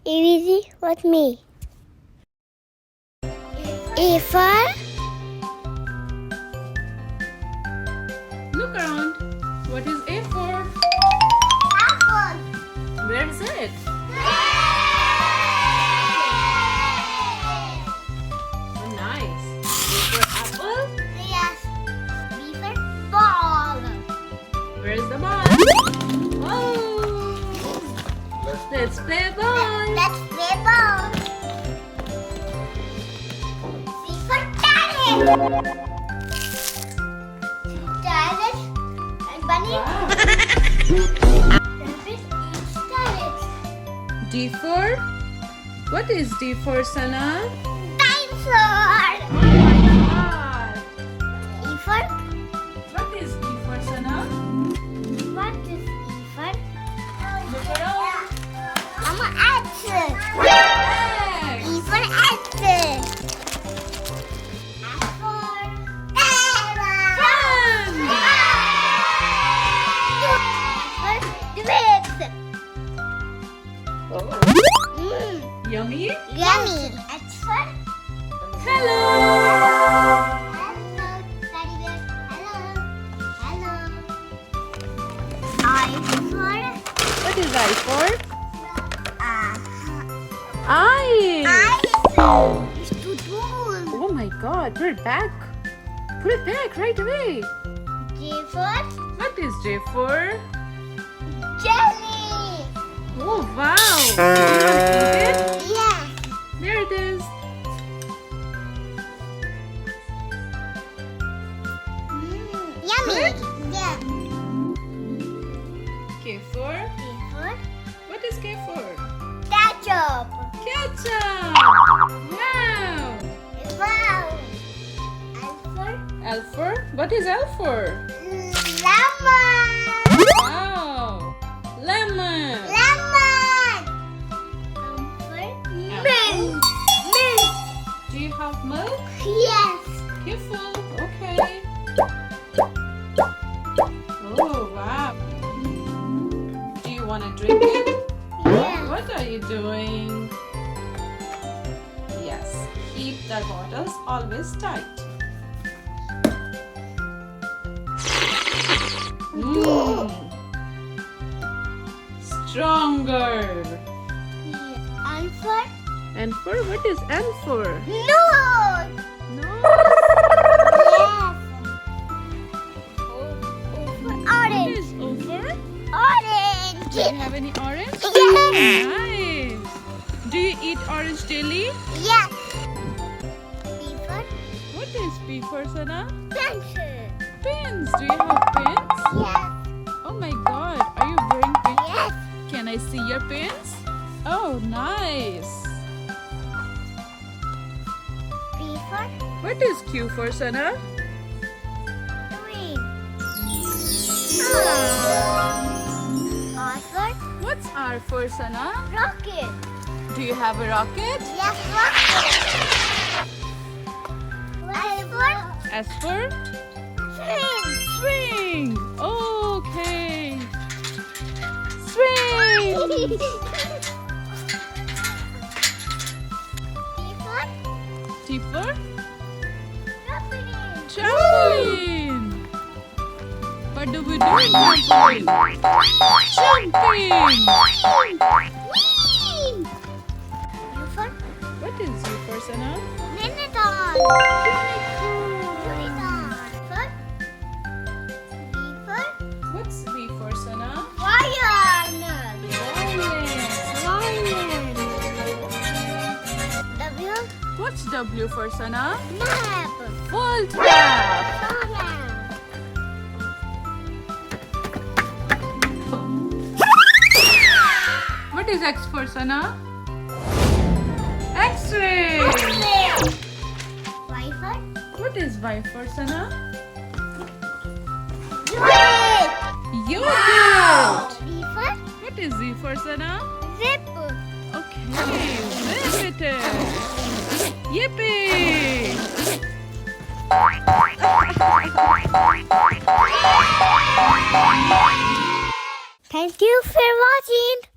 Easy with me. A for Look around. What is A for? apple. Where is it? Oh, nice. A for apple. Yes. B for ball. Where is the ball? Oh! Let's play ball. Let's play ball. C for carrot. Carrot and bunny. Wow. Rabbit eats carrots. D for? What is D for, Sanah? Dinosaur. Oh my God. E for What is E for, Sanah? what is E for? Look around. I'm an apple. Egg. E for apple. F for Pen. grapes. Oh. Yummy. Yummy. H for Hello. hello, teddy bear. Hello. I for What is I for? Eyes. I is to do. Oh my God. Put it back. Put it back right away. J for What is J for? jelly. Oh wow. You want to eat it? Yeah. There it is. Yummy. Yeah. K for? K for What is K for? ketchup. Ketchup. Wow. Wow. L for L for? What is L for? lemon. Wow. Lemon. Lemon. Mint. Mint. Do you have milk? Yes. Careful. Okay. Oh wow. Do you want to drink it? Yeah. What are you doing? Yes. Keep the bottles always tight. Stronger. And for And for what is N for? no. No. Yes. For What orange. is O for? Orange. Do you have any orange? Yes. Nice. Do you eat orange daily? Yes. B for What is P for, Sanah? pencil. Pins. Do you have pins? Yes. Oh my God. Are you wearing pins? Yes. Can I see your pins? Oh, nice. B for What is Q for, Sanah? green. R for What's R for, Sanah? rocket. Do you have a rocket? Yes, rocket. S for S for? swing. Swing. Okay. Swing. T for T for? trampoline. Trampoline. What do we do in trampoline? Jumping. Whee! U for What is U for, Sanah? Dinosaur. Unicorn. For B for What's V for, Sanah? lion. Lion. W What's W for, Sanah? map. Full trap. Solar. What is X for, Sanah? X-ray. Y for What is Y for, Sanah? yogurt. Yogurt. Z for What is Z for, Sanah? zip. Okay, zip it. Yippee! Thank you for watching.